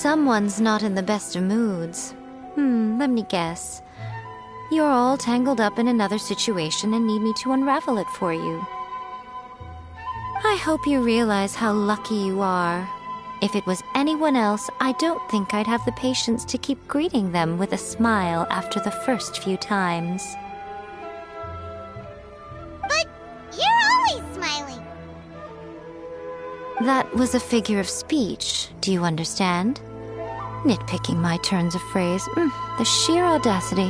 someone's not in the best of moods. Let me guess. You're all tangled up in another situation and need me to unravel it for you. I hope you realize how lucky you are. If it was anyone else, I don't think I'd have the patience to keep greeting them with a smile after the first few times. But you're always smiling. That was a figure of speech, do you understand? Nitpicking my turns of phrase. The sheer audacity.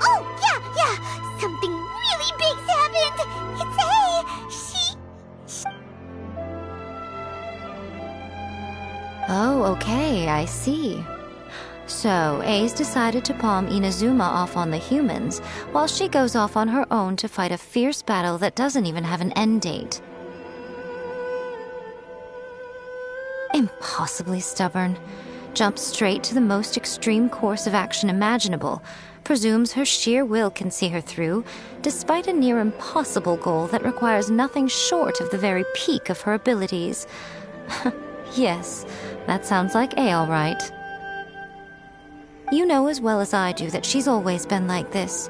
Oh, yeah. Something really big's happened. It's she... Oh, okay, I see. So, A's decided to palm Inazuma off on the humans, while she goes off on her own to fight a fierce battle that doesn't even have an end date. Impossibly stubborn. Jumps straight to the most extreme course of action imaginable. Presumes her sheer will can see her through, despite a near impossible goal that requires nothing short of the very peak of her abilities. Yes, that sounds like A all right. You know as well as I do that she's always been like this.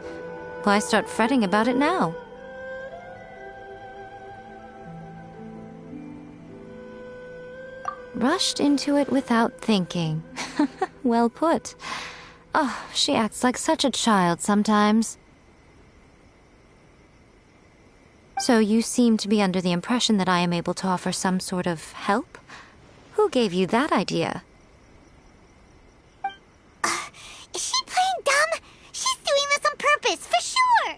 Why start fretting about it now? Rushed into it without thinking. Well put. Oh, she acts like such a child sometimes. So you seem to be under the impression that I am able to offer some sort of help? Who gave you that idea? Is she playing dumb? She's doing this on purpose, for sure!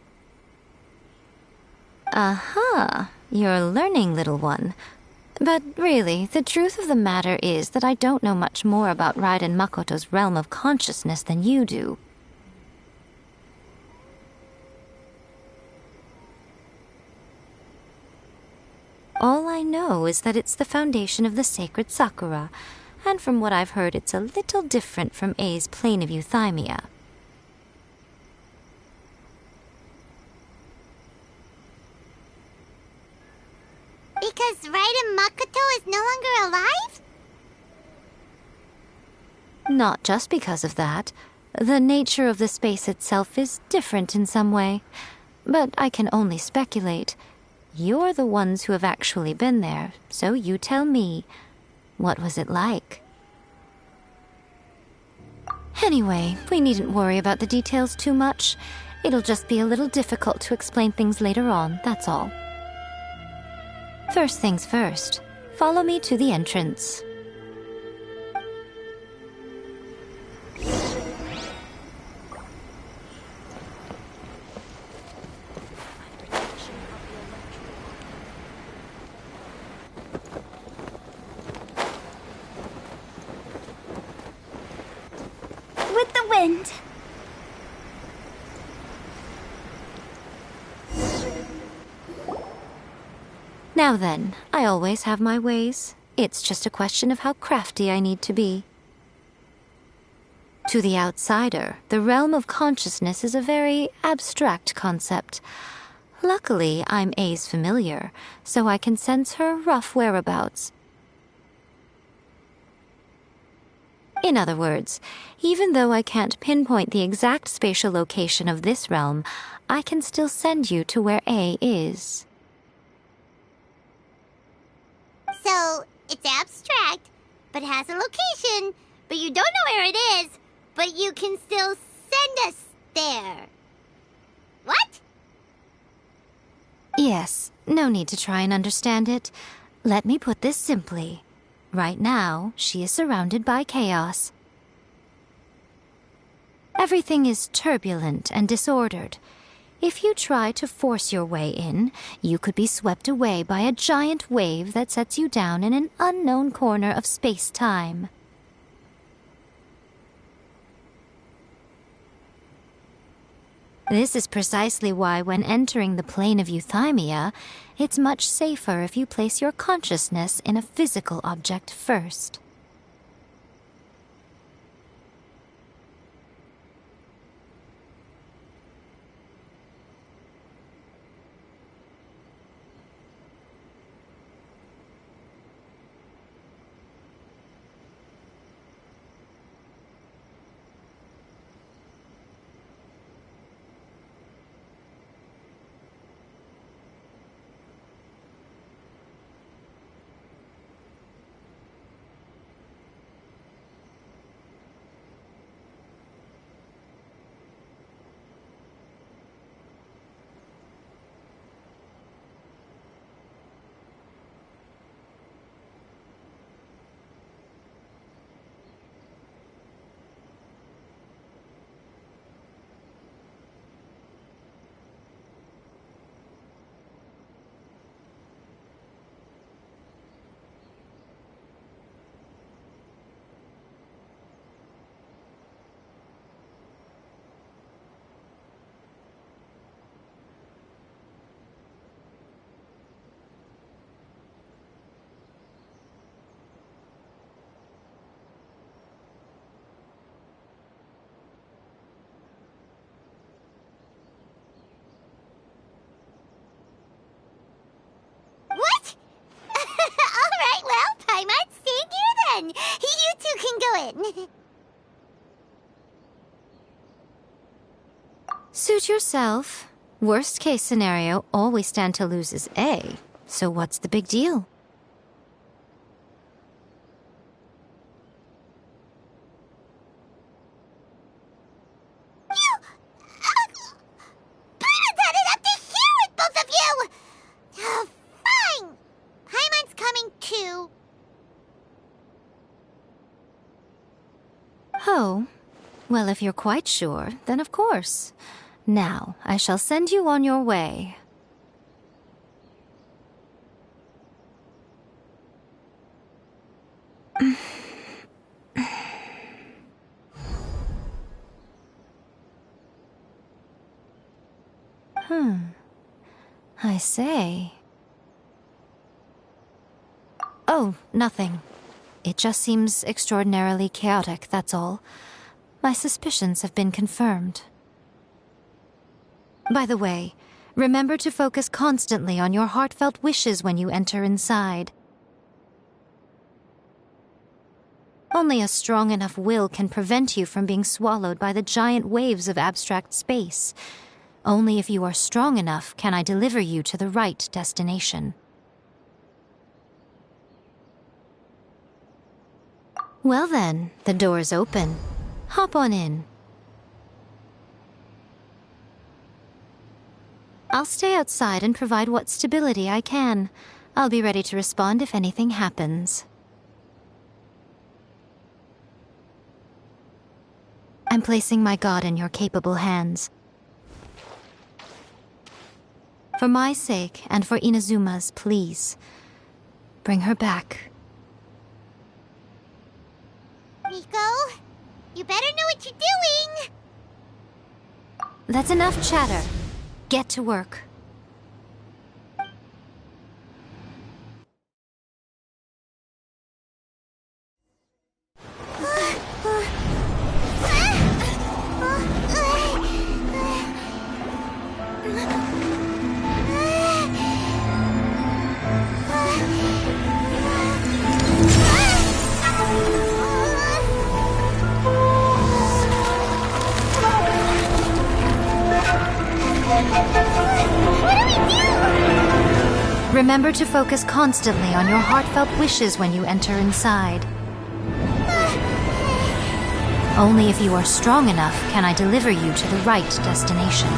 Aha, you're learning, little one. But really, the truth of the matter is that I don't know much more about Raiden Makoto's realm of consciousness than you do. All I know is that it's the foundation of the sacred Sakura, and from what I've heard, it's a little different from A's plane of euthymia. Because Raiden Makoto is no longer alive? Not just because of that. The nature of the space itself is different in some way. But I can only speculate. You're the ones who have actually been there, so you tell me. What was it like? Anyway, we needn't worry about the details too much. It'll just be a little difficult to explain things later on, that's all. First things first, follow me to the entrance. With the wind. Now then, I always have my ways. It's just a question of how crafty I need to be. To the outsider, the realm of consciousness is a very abstract concept. Luckily, I'm A's familiar, so I can sense her rough whereabouts. In other words, even though I can't pinpoint the exact spatial location of this realm, I can still send you to where A is. So, it's abstract, but has a location, but you don't know where it is, but you can still send us there. What? Yes, no need to try and understand it. Let me put this simply. Right now, she is surrounded by chaos. Everything is turbulent and disordered. If you try to force your way in, you could be swept away by a giant wave that sets you down in an unknown corner of space-time. This is precisely why when entering the plane of euthymia, it's much safer if you place your consciousness in a physical object first. doing? Suit yourself. Worst case scenario, all we stand to lose is A. So what's the big deal? Paimon had it up to here with both of you! Fine! Paimon's coming too. Oh. Well, if you're quite sure, then of course. Now, I shall send you on your way. I say. Oh, nothing. It just seems extraordinarily chaotic, that's all. My suspicions have been confirmed. By the way, remember to focus constantly on your heartfelt wishes when you enter inside. Only a strong enough will can prevent you from being swallowed by the giant waves of abstract space. Only if you are strong enough can I deliver you to the right destination. Well then, the door's open. Hop on in. I'll stay outside and provide what stability I can. I'll be ready to respond if anything happens. I'm placing my god in your capable hands. For my sake, and for Inazuma's, please. Bring her back. Miko, you better know what you're doing! That's enough chatter. Get to work. Remember to focus constantly on your heartfelt wishes when you enter inside. Only if you are strong enough can I deliver you to the right destination.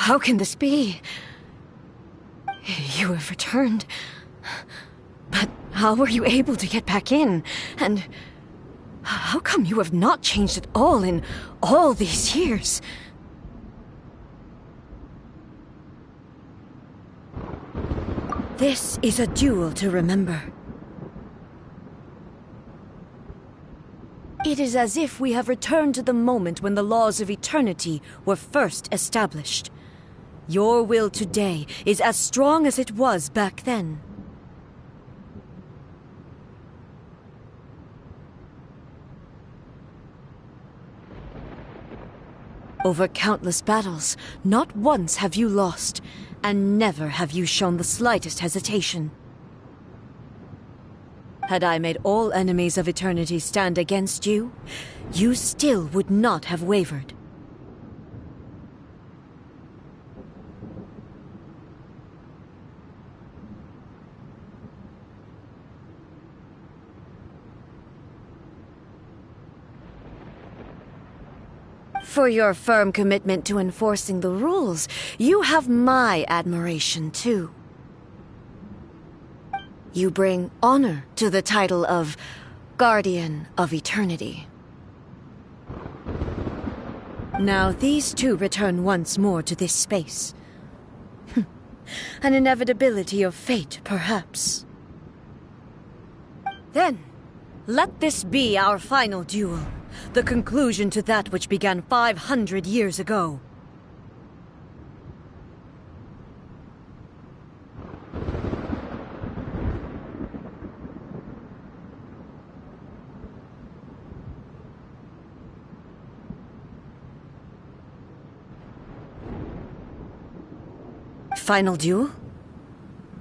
How can this be? You have returned. But how were you able to get back in? And how come you have not changed at all in all these years? This is a duel to remember. It is as if we have returned to the moment when the laws of eternity were first established. Your will today is as strong as it was back then. Over countless battles, not once have you lost, and never have you shown the slightest hesitation. Had I made all enemies of eternity stand against you, you still would not have wavered. For your firm commitment to enforcing the rules, you have my admiration, too. You bring honor to the title of Guardian of Eternity. Now these two return once more to this space. An inevitability of fate, perhaps. Then, Let this be our final duel, the conclusion to that which began 500 years ago. Final duel?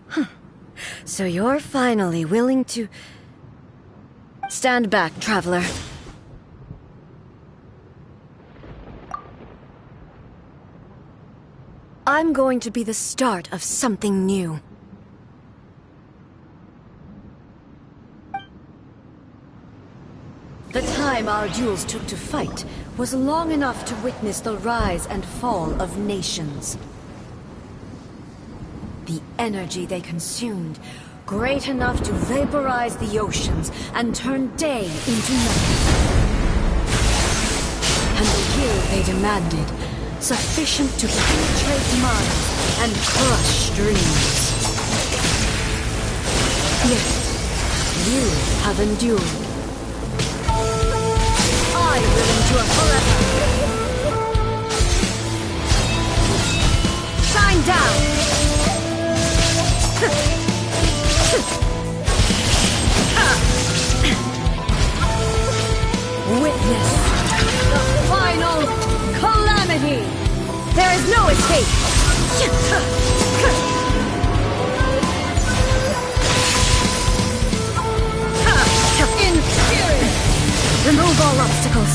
Huh. So you're finally willing to... Stand back, traveler. I'm going to be the start of something new. The time our duels took to fight was long enough to witness the rise and fall of nations. The energy they consumed, great enough to vaporize the oceans and turn day into night. And the will they demanded, sufficient to penetrate minds and crush dreams. Yet, you have endured. I will endure forever. Shine down! Witness the final calamity! There is no escape! In spirit! Remove all obstacles!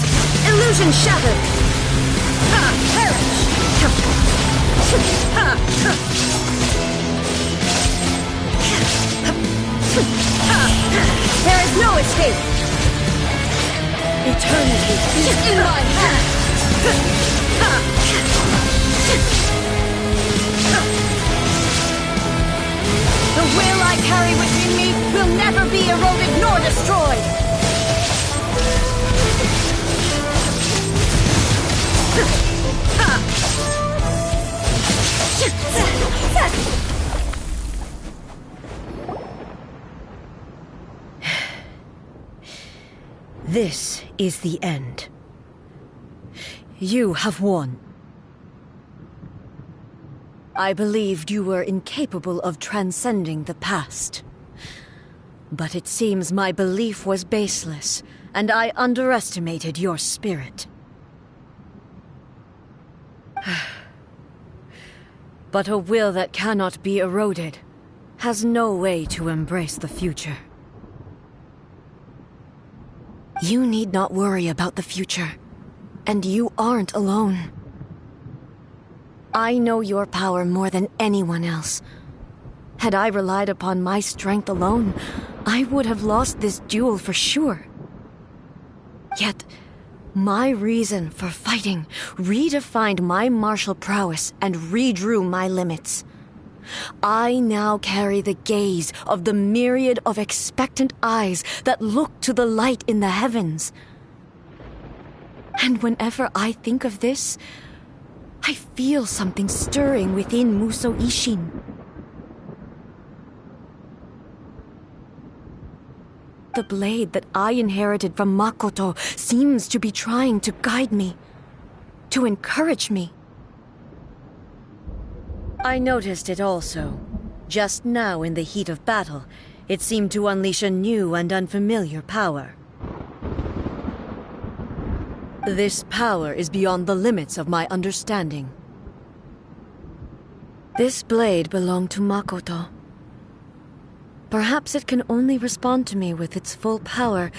Illusion shattered! Perish! There is no escape! Eternity is in my hand! The will I carry within me will never be eroded nor destroyed! This is the end. You have won. I believed you were incapable of transcending the past. But it seems my belief was baseless, and I underestimated your spirit. But a will that cannot be eroded has no way to embrace the future. You need not worry about the future, and you aren't alone. I know your power more than anyone else. Had I relied upon my strength alone, I would have lost this duel for sure. Yet, my reason for fighting redefined my martial prowess and redrew my limits. I now carry the gaze of the myriad of expectant eyes that look to the light in the heavens. And whenever I think of this, I feel something stirring within Musou Ishin. The blade that I inherited from Makoto seems to be trying to guide me, to encourage me. I noticed it also. Just now in the heat of battle, it seemed to unleash a new and unfamiliar power. This power is beyond the limits of my understanding. This blade belonged to Makoto. Perhaps it can only respond to me with its full power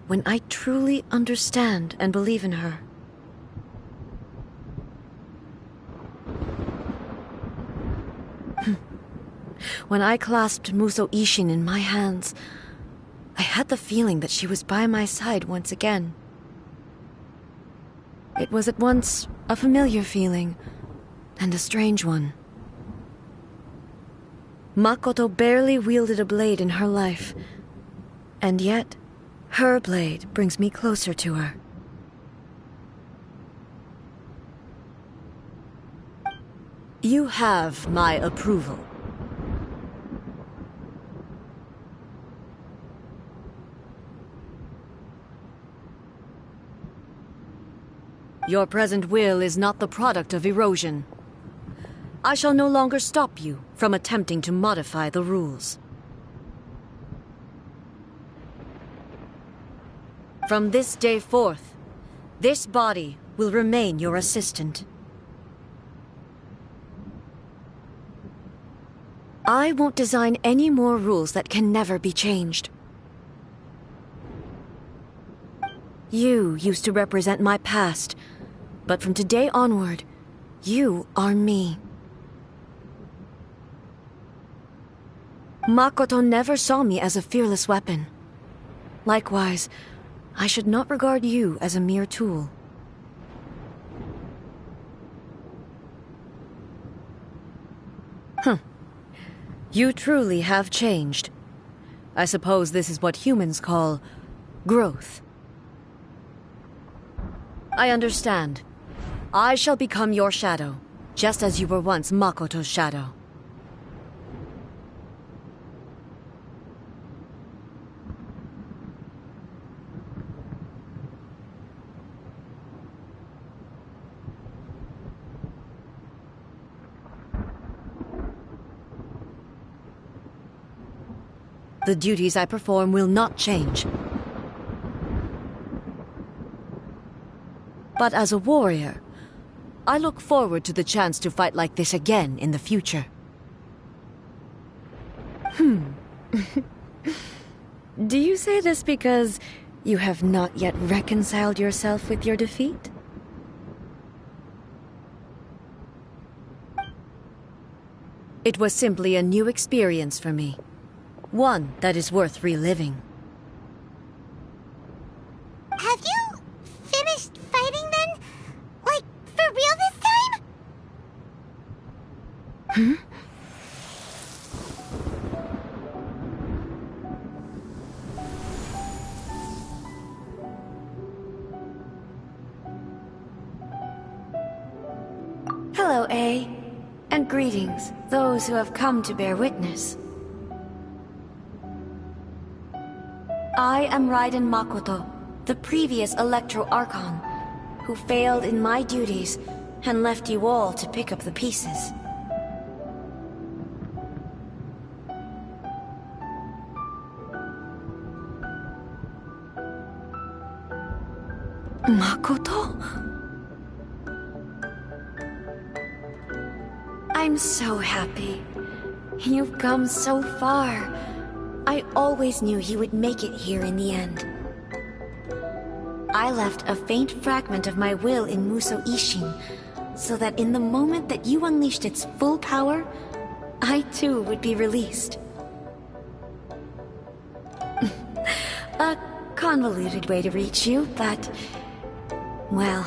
when I truly understand and believe in her. When I clasped Musou Ishin in my hands, I had the feeling that she was by my side once again. It was at once a familiar feeling and a strange one. Makoto barely wielded a blade in her life, and yet her blade brings me closer to her. You have my approval. Your present will is not the product of erosion. I shall no longer stop you from attempting to modify the rules. From this day forth, this body will remain your assistant. I won't design any more rules that can never be changed. You used to represent my past, but from today onward, you are me. Makoto never saw me as a fearless weapon. Likewise, I should not regard you as a mere tool. You truly have changed. I suppose this is what humans call growth. I understand. I shall become your shadow, just as you were once Makoto's shadow. The duties I perform will not change. But as a warrior, I look forward to the chance to fight like this again in the future. Do you say this because you have not yet reconciled yourself with your defeat? It was simply a new experience for me. One that is worth reliving. Have you finished fighting then? Like, for real this time? Hello, A. And greetings, those who have come to bear witness. I am Raiden Makoto, the previous Electro Archon, who failed in my duties and left you all to pick up the pieces. Makoto? I'm so happy. You've come so far. I always knew you would make it here in the end. I left a faint fragment of my will in Musou Ishin, so that in the moment that you unleashed its full power, I too would be released. A convoluted way to reach you, but... well,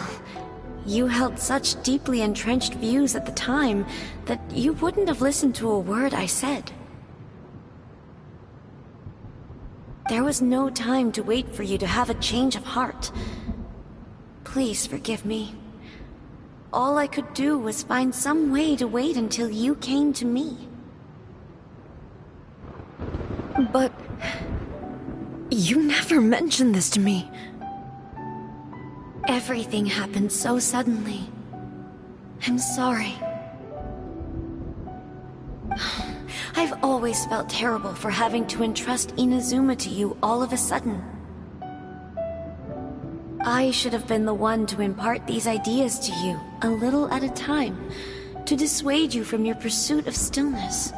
you held such deeply entrenched views at the time that you wouldn't have listened to a word I said. There was no time to wait for you to have a change of heart. Please forgive me. All I could do was find some way to wait until you came to me. But... you never mentioned this to me. Everything happened so suddenly. I'm sorry. I've always felt terrible for having to entrust Inazuma to you all of a sudden. I should have been the one to impart these ideas to you, a little at a time, to dissuade you from your pursuit of stillness.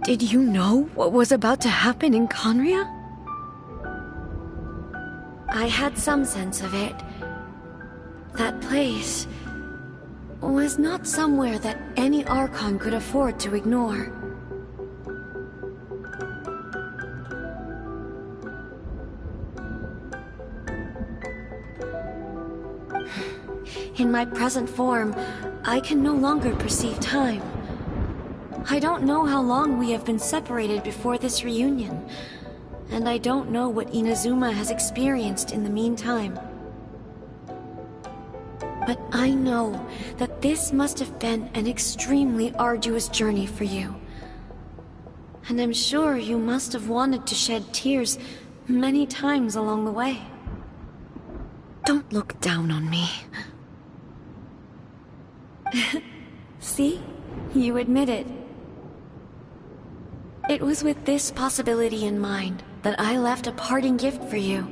Did you know what was about to happen in Conria? I had some sense of it. That place was not somewhere that any Archon could afford to ignore. In my present form, I can no longer perceive time. I don't know how long we have been separated before this reunion, and I don't know what Inazuma has experienced in the meantime. But I know that this must have been an extremely arduous journey for you. And I'm sure you must have wanted to shed tears many times along the way. Don't look down on me. See? You admit it. It was with this possibility in mind that I left a parting gift for you.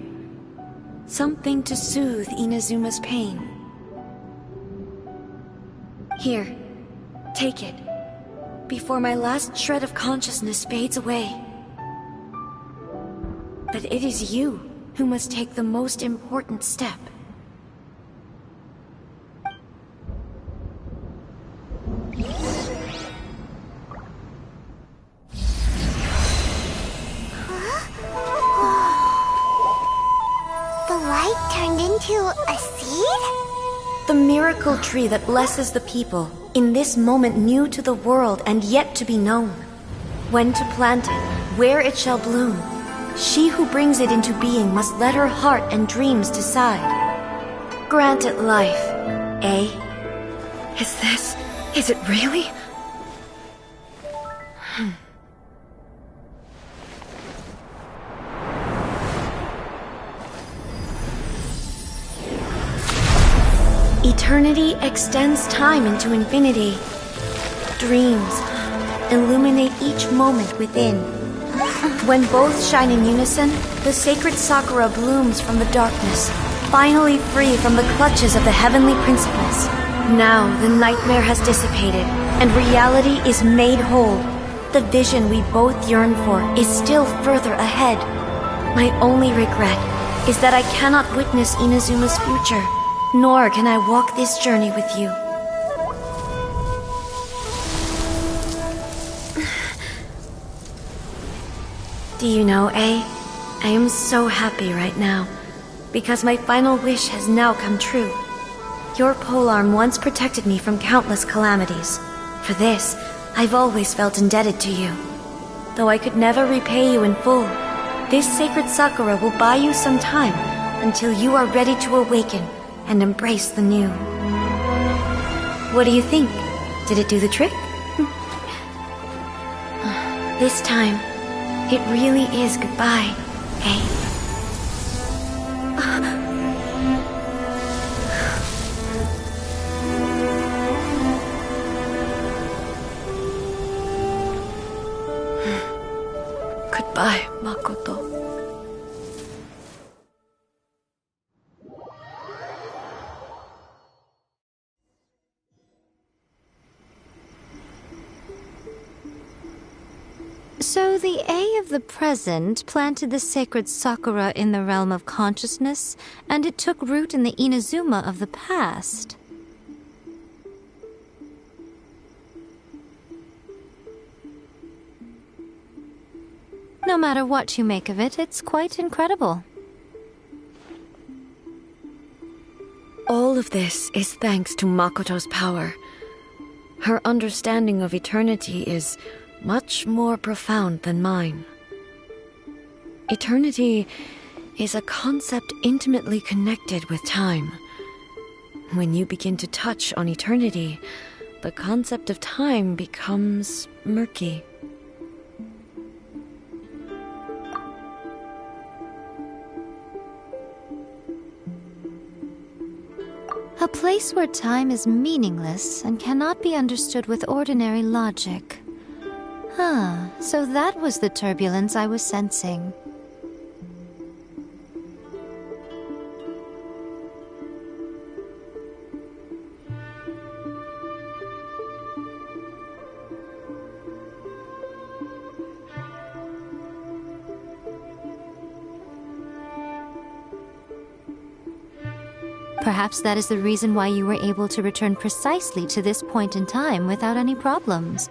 Something to soothe Inazuma's pain. Here, take it, before my last shred of consciousness fades away. But it is you who must take the most important step. The light turned into a seed? The miracle tree that blesses the people, in this moment new to the world and yet to be known. When to plant it, where it shall bloom. She who brings it into being must let her heart and dreams decide. Grant it life, eh? Is it really? Eternity extends time into infinity. Dreams illuminate each moment within. When both shine in unison, the sacred Sakura blooms from the darkness, finally free from the clutches of the heavenly principles. Now the nightmare has dissipated, and reality is made whole. The vision we both yearn for is still further ahead. My only regret is that I cannot witness Inazuma's future, nor can I walk this journey with you. Do you know, I am so happy right now, because my final wish has now come true. Your polearm once protected me from countless calamities. For this, I've always felt indebted to you. Though I could never repay you in full, this sacred Sakura will buy you some time until you are ready to awaken and embrace the new. What do you think? Did it do the trick? This time, it really is goodbye, eh? Goodbye, Makoto. So the A of the present planted the sacred Sakura in the realm of consciousness, and it took root in the Inazuma of the past. No matter what you make of it, it's quite incredible. All of this is thanks to Makoto's power. Her understanding of eternity is much more profound than mine. Eternity is a concept intimately connected with time. When you begin to touch on eternity, the concept of time becomes murky. A place where time is meaningless and cannot be understood with ordinary logic. So that was the turbulence I was sensing. Perhaps that is the reason why you were able to return precisely to this point in time without any problems.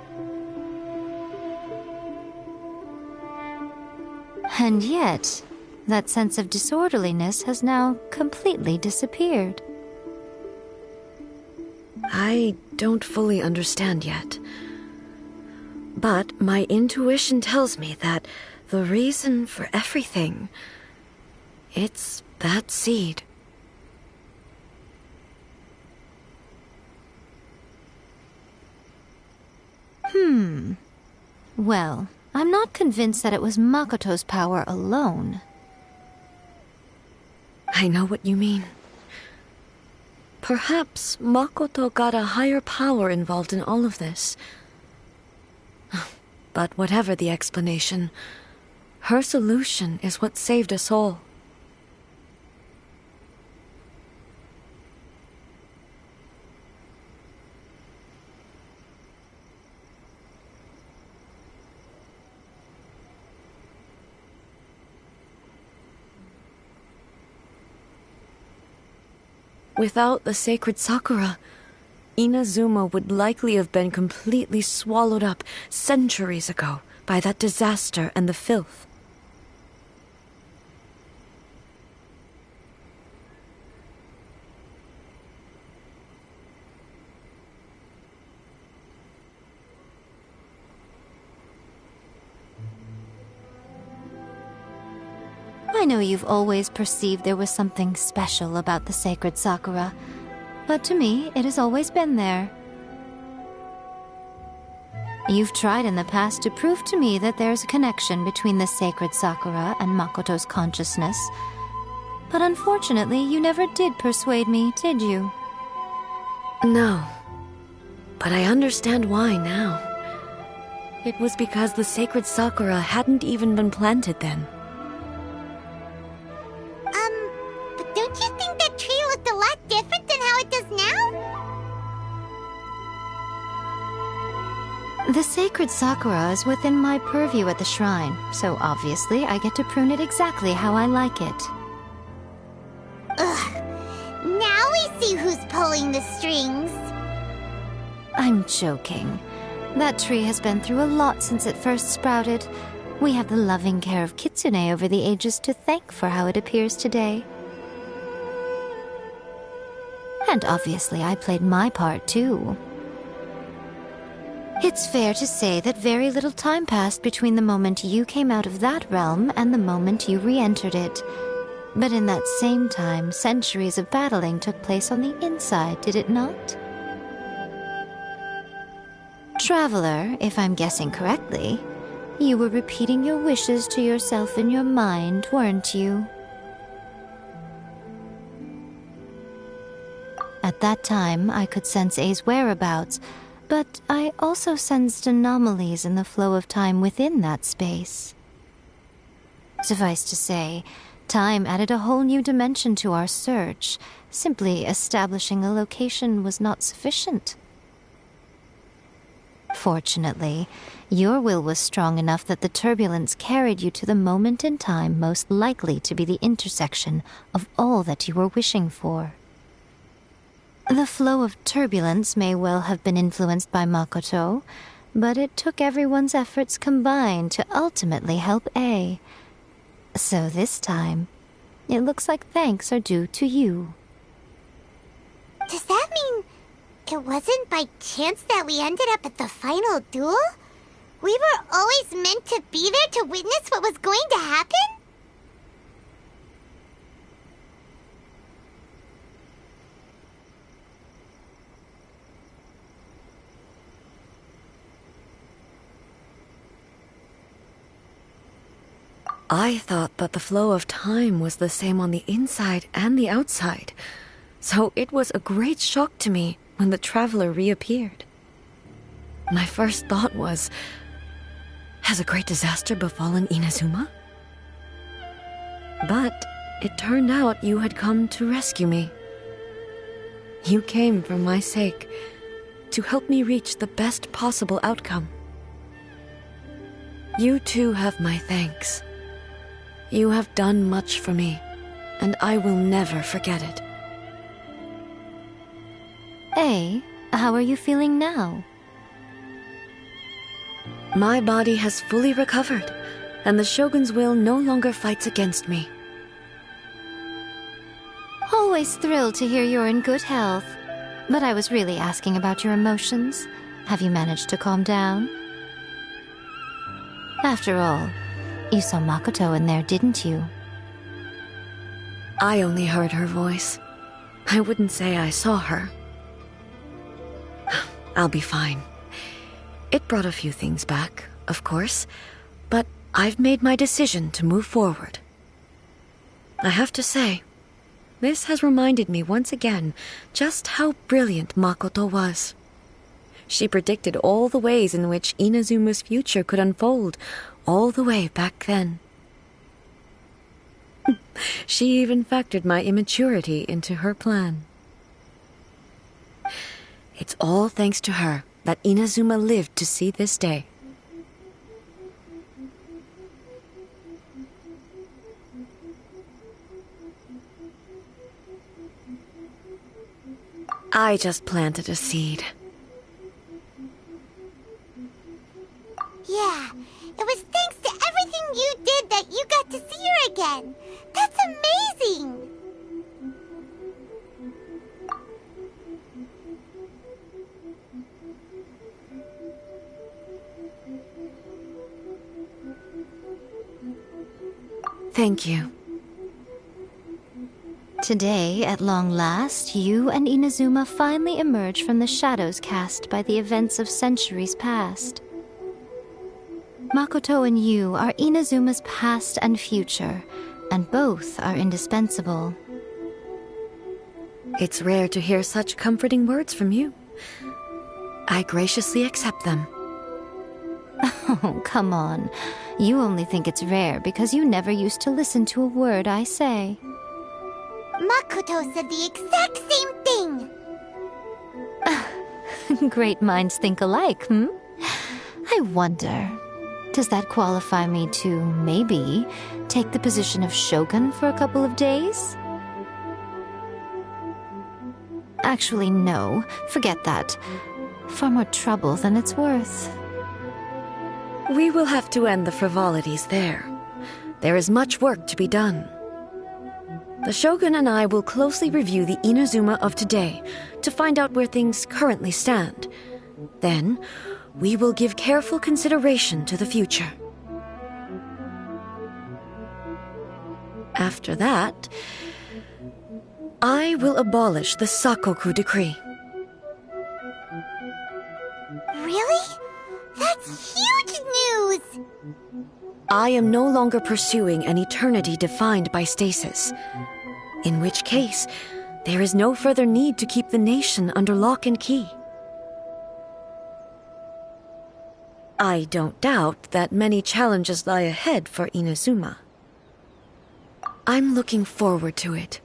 And yet, that sense of disorderliness has now completely disappeared. I don't fully understand yet. But my intuition tells me that the reason for everything, it's that seed. Well, I'm not convinced that it was Makoto's power alone. I know what you mean. Perhaps Makoto got a higher power involved in all of this. But whatever the explanation, her solution is what saved us all. Without the sacred Sakura, Inazuma would likely have been completely swallowed up centuries ago by that disaster and the filth. I know you've always perceived there was something special about the sacred Sakura, but to me, it has always been there. You've tried in the past to prove to me that there's a connection between the sacred Sakura and Makoto's consciousness, but unfortunately, you never did persuade me, did you? No, but I understand why now. It was because the sacred Sakura hadn't even been planted then. But don't you think that tree looked a lot different than how it does now? The sacred Sakura is within my purview at the shrine, so obviously I get to prune it exactly how I like it. Ugh. Now we see who's pulling the strings. I'm joking. That tree has been through a lot since it first sprouted. We have the loving care of Kitsune over the ages to thank for how it appears today. And obviously I played my part too. It's fair to say that very little time passed between the moment you came out of that realm and the moment you re-entered it. But in that same time, centuries of battling took place on the inside, did it not? Traveler, if I'm guessing correctly, you were repeating your wishes to yourself in your mind, weren't you? At that time, I could sense A's whereabouts, but I also sensed anomalies in the flow of time within that space. Suffice to say, time added a whole new dimension to our search. Simply establishing a location was not sufficient. Fortunately, your will was strong enough that the turbulence carried you to the moment in time most likely to be the intersection of all that you were wishing for. The flow of turbulence may well have been influenced by Makoto, but it took everyone's efforts combined to ultimately help A. So this time, it looks like thanks are due to you. Does that mean it wasn't by chance that we ended up at the final duel? We were always meant to be there to witness what was going to happen? I thought that the flow of time was the same on the inside and the outside, so it was a great shock to me when the traveler reappeared. My first thought was, has a great disaster befallen Inazuma? But it turned out you had come to rescue me. You came for my sake, to help me reach the best possible outcome. You too have my thanks. You have done much for me, and I will never forget it. A, how are you feeling now? My body has fully recovered, and the Shogun's will no longer fights against me. Always thrilled to hear you're in good health. But I was really asking about your emotions. Have you managed to calm down? After all, you saw Makoto in there, didn't you? I only heard her voice. I wouldn't say I saw her. I'll be fine. It brought a few things back, of course, but I've made my decision to move forward. I have to say, This has reminded me once again just how brilliant Makoto was. She predicted all the ways in which Inazuma's future could unfold, all the way back then. She even factored my immaturity into her plan. It's all thanks to her that Inazuma lived to see this day. I just planted a seed. Yeah, it was thanks to everything you did that you got to see her again. That's amazing! Thank you. Today, at long last, you and Inazuma finally emerge from the shadows cast by the events of centuries past. Makoto and you are Inazuma's past and future, and both are indispensable. It's rare to hear such comforting words from you. I graciously accept them. Oh, come on. You only think it's rare because you never used to listen to a word I say. Makoto said the exact same thing! Great minds think alike, hmm? I wonder, does that qualify me to, maybe, take the position of Shogun for a couple of days? Actually, no. Forget that. Far more trouble than it's worth. We will have to end the frivolities there. There is much work to be done. The Shogun and I will closely review the Inazuma of today to find out where things currently stand. Then, we will give careful consideration to the future. After that, I will abolish the Sakoku decree. Really? That's huge news! I am no longer pursuing an eternity defined by stasis. In which case, there is no further need to keep the nation under lock and key. I don't doubt that many challenges lie ahead for Inazuma. I'm looking forward to it.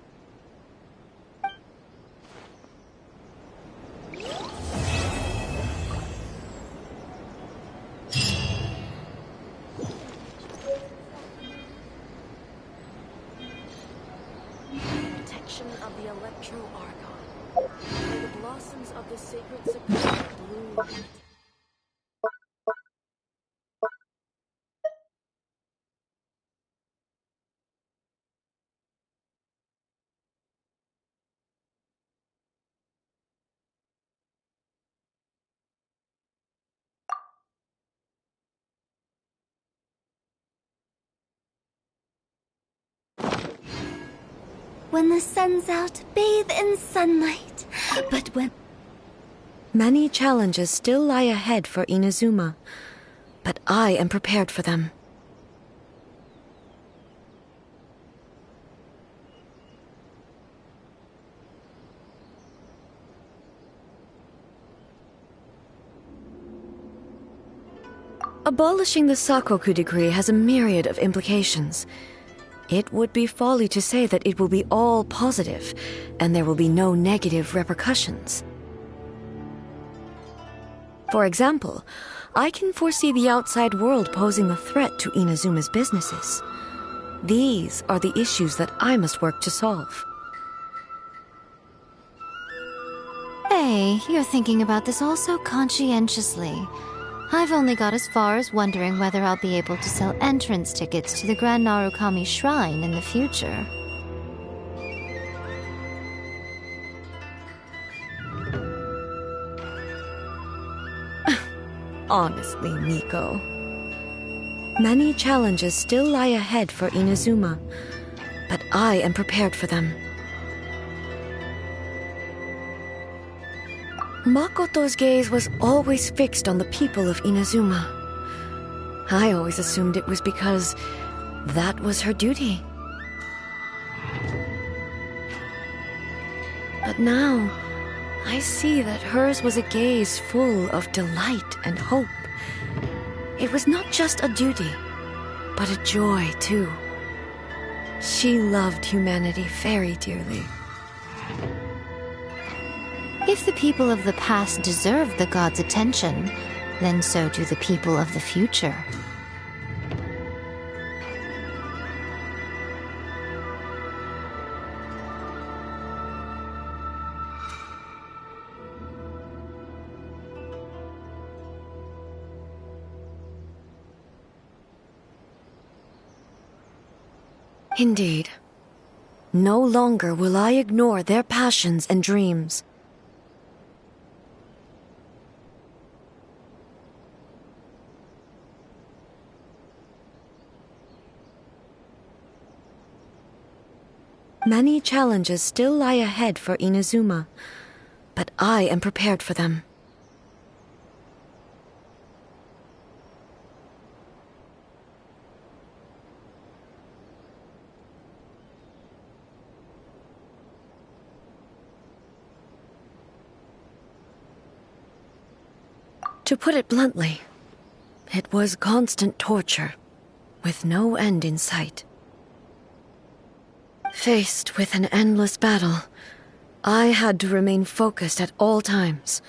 Protection of the Electro-Archon. May the blossoms of the sacred Sakura bloom. When the sun's out, bathe in sunlight. But when... Many challenges still lie ahead for Inazuma, but I am prepared for them. Abolishing the Sakoku decree has a myriad of implications. It would be folly to say that it will be all positive, and there will be no negative repercussions. For example, I can foresee the outside world posing a threat to Inazuma's businesses. These are the issues that I must work to solve. Hey, you're thinking about this all so conscientiously. I've only got as far as wondering whether I'll be able to sell entrance tickets to the Grand Narukami Shrine in the future. Honestly, Miko. Many challenges still lie ahead for Inazuma, but I am prepared for them. Makoto's gaze was always fixed on the people of Inazuma. I always assumed it was because that was her duty. But now, I see that hers was a gaze full of delight and hope. It was not just a duty, but a joy, too. She loved humanity very dearly. If the people of the past deserve the gods' attention, then so do the people of the future. Indeed. No longer will I ignore their passions and dreams. Many challenges still lie ahead for Inazuma, but I am prepared for them. To put it bluntly, it was constant torture, with no end in sight. Faced with an endless battle, I had to remain focused at all times.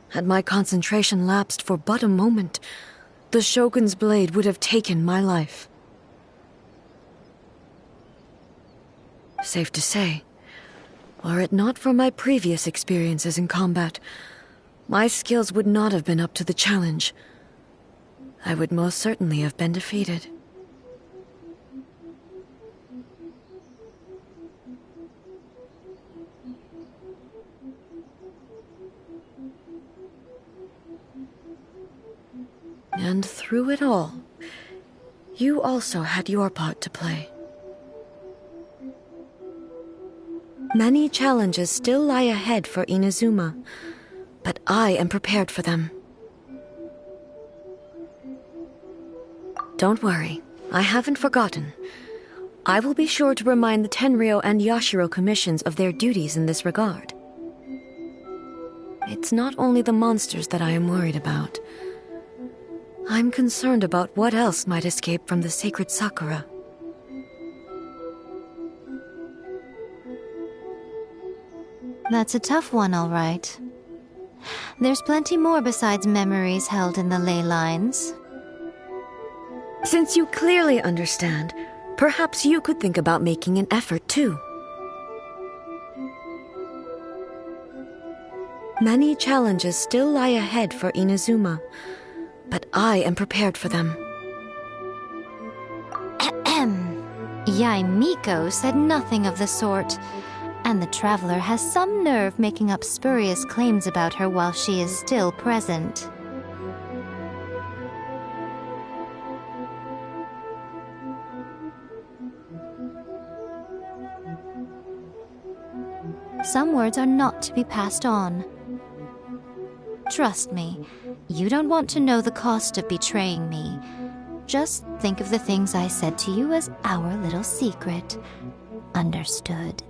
Had my concentration lapsed for but a moment, the Shogun's blade would have taken my life. Safe to say, were it not for my previous experiences in combat, my skills would not have been up to the challenge. I would most certainly have been defeated. And through it all, you also had your part to play. Many challenges still lie ahead for Inazuma, but I am prepared for them. Don't worry, I haven't forgotten. I will be sure to remind the Tenryou and Yashiro commissions of their duties in this regard. It's not only the monsters that I am worried about. I'm concerned about what else might escape from the sacred Sakura. That's a tough one, all right. There's plenty more besides memories held in the ley lines. Since you clearly understand, perhaps you could think about making an effort too. Many challenges still lie ahead for Inazuma, but I am prepared for them. Yaimiko said nothing of the sort, and the traveler has some nerve making up spurious claims about her while she is still present. Some words are not to be passed on. Trust me, you don't want to know the cost of betraying me. Just think of the things I said to you as our little secret. Understood?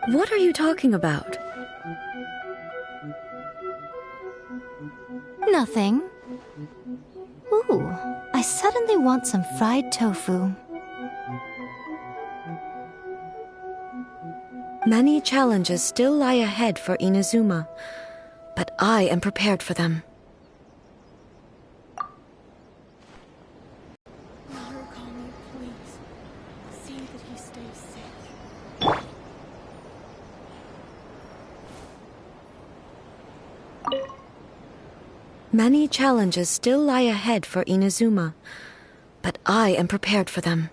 What are you talking about? Nothing. Ooh, I suddenly want some fried tofu. Many challenges still lie ahead for Inazuma, but I am prepared for them. Many challenges still lie ahead for Inazuma, but I am prepared for them.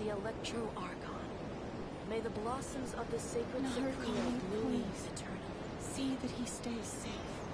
the Electro-Argon. May the blossoms of the sacred Cyprea bloom eternally. See that he stays safe.